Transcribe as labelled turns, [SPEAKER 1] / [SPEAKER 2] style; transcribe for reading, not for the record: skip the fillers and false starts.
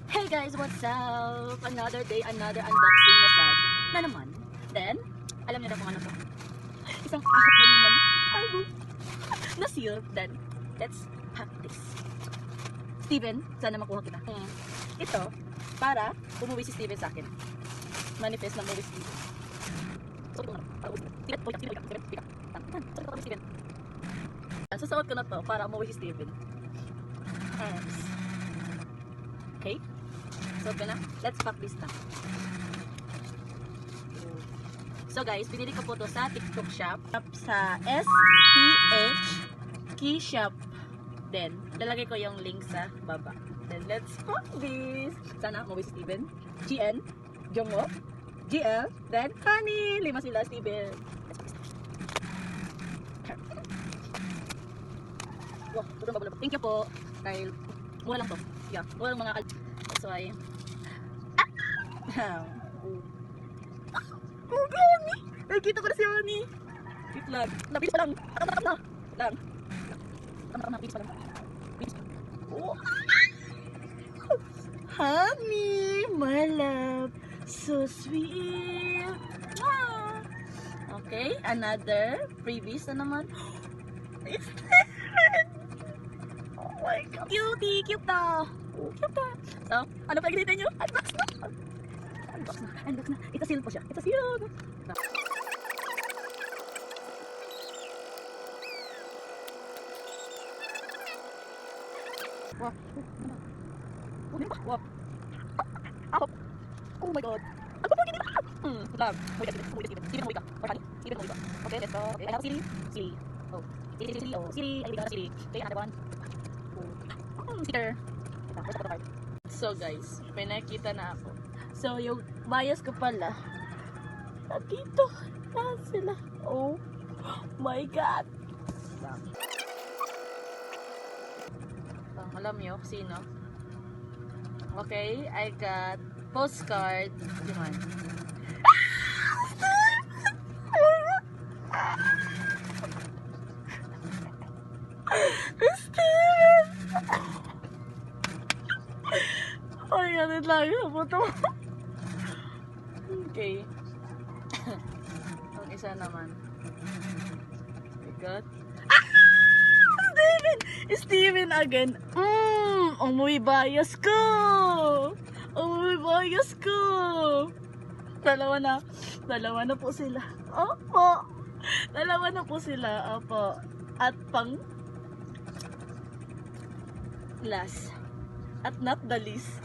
[SPEAKER 1] Hey guys, what's up? Another day, another unboxing na sad na naman. Then, alam niyo na kung ano to. Isang ahap lang naman. Album. Na-seal. Then, let's pack this. Steven, sana makuha kita. Ito, para umuwi si Steven sa akin. Manifest na umuwi si Steven. So, Steven. Susuot ko na to para umuwi si Steven. Okay? So, let's pack this now. So guys, binili ko po to sa TikTok shop. Sa STH Key Shop. Then, lalagay ko yung link sa baba. Then, let's pack this. Sana, umuwi si Steven. GN, Jongwo, GL, then Honey. 5 sila, Steven. Wow, tutong bago. Thank you po. Dahil, mura lang to. Yeah, mura lang mga that's why. Oh, Gani! Nakikita ko na si Honey. Wait lang. Napis pa lang. Takam na. Lang. Takam na. Napis pa lang. Oh. Honey, my love. So sweet. Ah. Okay, another freebies na naman. It's oh my God. Cutie, cute na. Oh, cute na. So, ano pa ginita nyo? Unbox na. Unbox na. Unbox na. Ito seal po siya. Ito seal. Wow. Wow. Ahop. Oh my God. Ano pa ginita? Lang. Muwi ka, Steven. Steven, muwi ka. Or Honey. Steven, muwi ka. Okay, let's go. Okay, I have Siri. Siri. Oh. Siri. Oh, Siri. I will Siri. Okay, another one. Sticker. So guys, may nakita na ako. So yung bias ko pala, dito na sila. Oh my God. Alam nyo sino? Okay, I got postcard. Diman. Steven! Ay, ganit lang yung photo. Okay. Ang isa naman. My God. Steven! Steven again. Umuwi bias ko! Umuwi bias ko! Dalawa na po sila. Opo! Dalawa na po sila. Opo. At pang last. At not the least.